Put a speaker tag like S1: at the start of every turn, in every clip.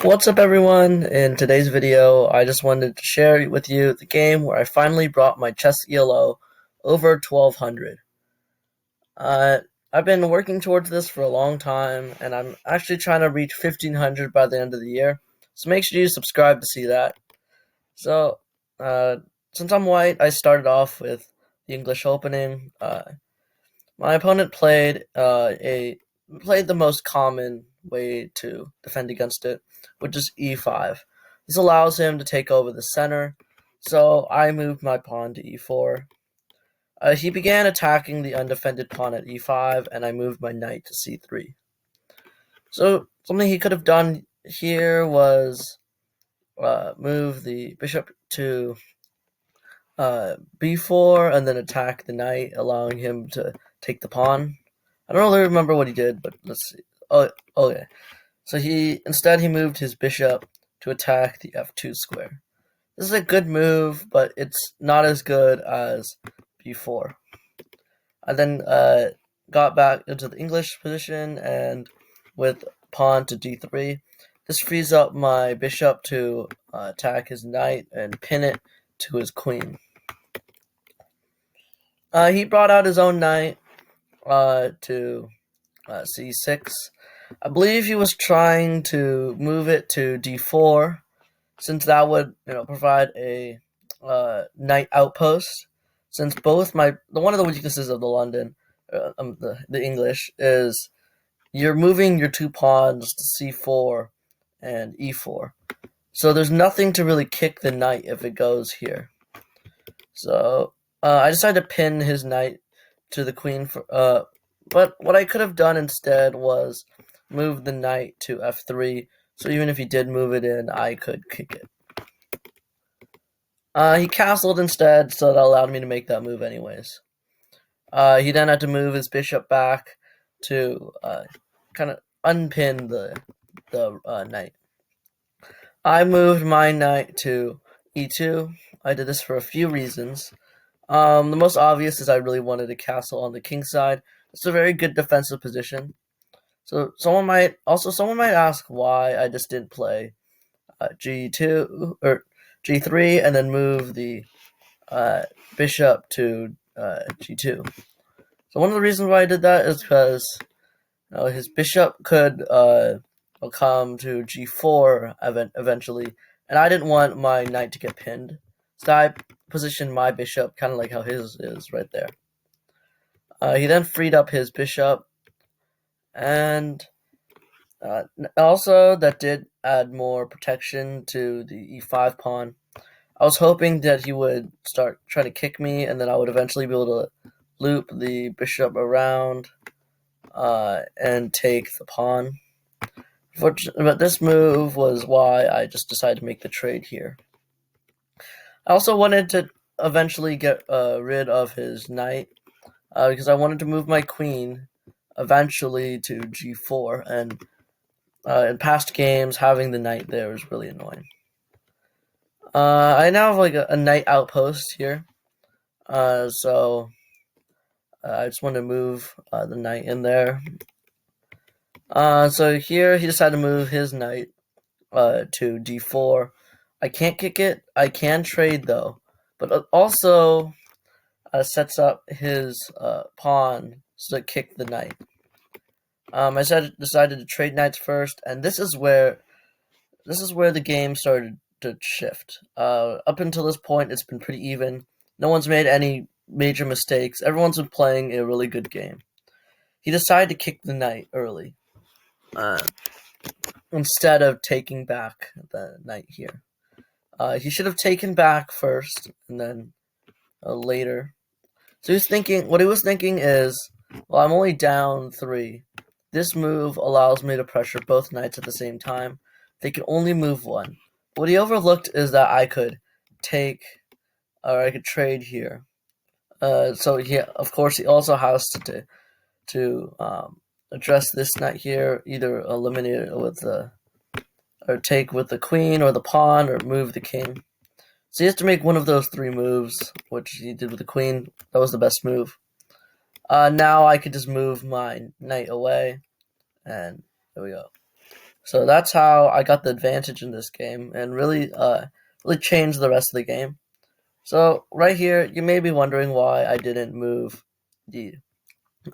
S1: What's up everyone? In today's video, I just wanted to share with you the game where I finally brought my chess ELO over 1200. Uh, I've been working towards this for a long time, and I'm actually trying to reach 1500 by the end of the year, so make sure you subscribe to see that. So, since I'm white, I started off with the English opening. My opponent played the most common way to defend against it, which is e5. This allows him to take over the center, so I moved my pawn to e4. He began attacking the undefended pawn at e5, and I moved my knight to c3. So something he could have done here was move the bishop to b4 and then attack the knight, allowing him to take the pawn. I don't really remember what he did, but let's see. Oh, okay. So instead he moved his bishop to attack the f2 square. This is a good move, but it's not as good as b4. I then got back into the English position, and with pawn to d3, this frees up my bishop to attack his knight and pin it to his queen. He brought out his own knight to c6. I believe he was trying to move it to d4, since that would provide a knight outpost. Since one of the weaknesses of the London, the English, is you're moving your two pawns to c4 and e4. So there's nothing to really kick the knight if it goes here. So I decided to pin his knight to the queen. But what I could have done instead was move the knight to f3. So even if he did move it in, I could kick it. He castled instead, so that allowed me to make that move anyways. He then had to move his bishop back to kind of unpin the knight. I moved my knight to e2. I did this for a few reasons. The most obvious is I really wanted to castle on the king side. It's a very good defensive position. So someone might ask why I just didn't play g2 or g3 and then move the bishop to g2. So one of the reasons why I did that is because his bishop could come to g4 eventually, and I didn't want my knight to get pinned. So I positioned my bishop kind of like how his is right there. He then freed up his bishop, and also that did add more protection to the e5 pawn. I was hoping that he would start trying to kick me, and then I would eventually be able to loop the bishop around and take the pawn. But this move was why I just decided to make the trade here. I also wanted to eventually get rid of his knight because I wanted to move my queen eventually to g4, and in past games having the knight there is really annoying. I now have like a knight outpost here, so I just want to move the knight in there. So here he decided to move his knight to d4. I can't kick it. I can trade though, but it also sets up his pawn to kick the knight. I decided to trade knights first, and this is where the game started to shift. Up until this point, it's been pretty even. No one's made any major mistakes. Everyone's been playing a really good game. He decided to kick the knight early, instead of taking back the knight here. He should have taken back first, and then later. So what he was thinking is, well, I'm only down 3. This move allows me to pressure both knights at the same time. They can only move one. What he overlooked is that I could trade here. So of course, he also has to address this knight here, either eliminate it with or take with the queen or the pawn, or move the king. So he has to make one of those 3 moves, which he did with the queen. That was the best move. Now I could just move my knight away, and there we go. So that's how I got the advantage in this game, and really changed the rest of the game. So right here, you may be wondering why I didn't move the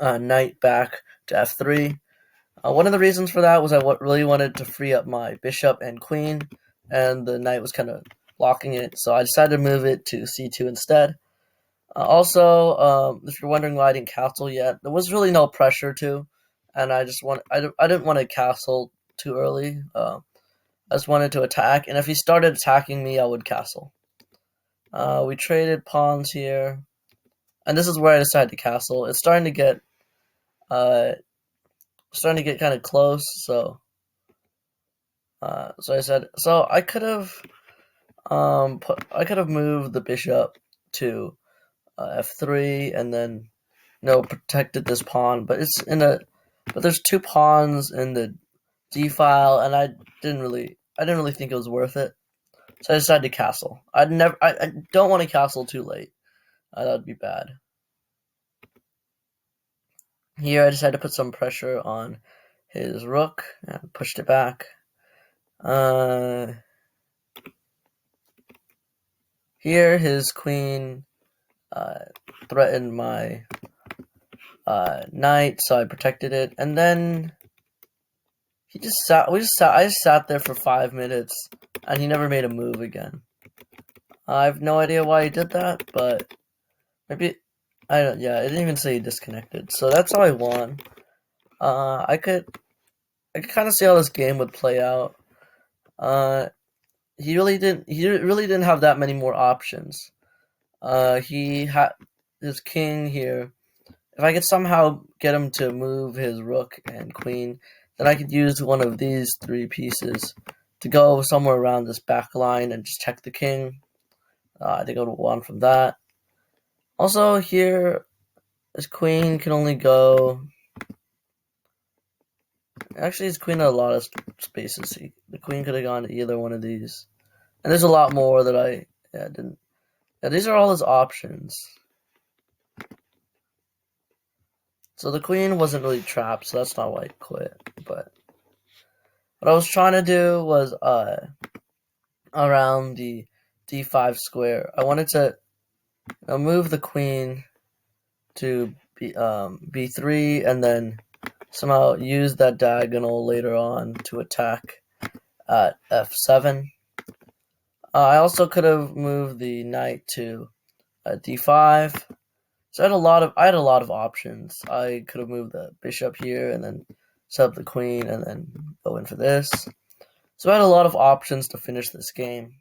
S1: knight back to f3. One of the reasons for that was I really wanted to free up my bishop and queen, and the knight was kind of blocking it, so I decided to move it to c2 instead. Also, if you're wondering why I didn't castle yet, there was really no pressure to, and I didn't want to castle too early. I just wanted to attack, and if he started attacking me, I would castle. We traded pawns here, and this is where I decided to castle. It's starting to get kind of close, so I could have moved the bishop to f3 and then protected this pawn, but there's two pawns in the d file, and I didn't really think it was worth it, so I decided to castle. I don't want to castle too late. That would be bad. Here I decided to put some pressure on his rook and pushed it back. Here his queen threatened my knight, so I protected it, and then he just sat. I just sat there for 5 minutes, and he never made a move again. I have no idea why he did that, but maybe I don't. Yeah, it didn't even say he disconnected, so that's how I won. I could kind of see how this game would play out. He really didn't have that many more options. He had his king here. If I could somehow get him to move his rook and queen, then I could use one of these three pieces to go somewhere around this back line and just check the king. I think I would want from that. Also, here, his queen can only go. Actually, his queen had a lot of spaces. The queen could have gone to either one of these. And there's a lot more that I didn't. Yeah, these are all his options. So the queen wasn't really trapped, so that's not why I quit. But what I was trying to do was around the d5 square. I wanted to move the queen to b3 and then somehow use that diagonal later on to attack at f7. I also could have moved the knight to d5. So I had a lot of options. I could have moved the bishop here and then set up the queen and then go in for this. So I had a lot of options to finish this game.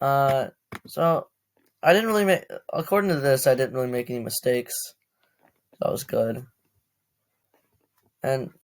S1: So I didn't really make, according to this, I didn't really make any mistakes. That was good. And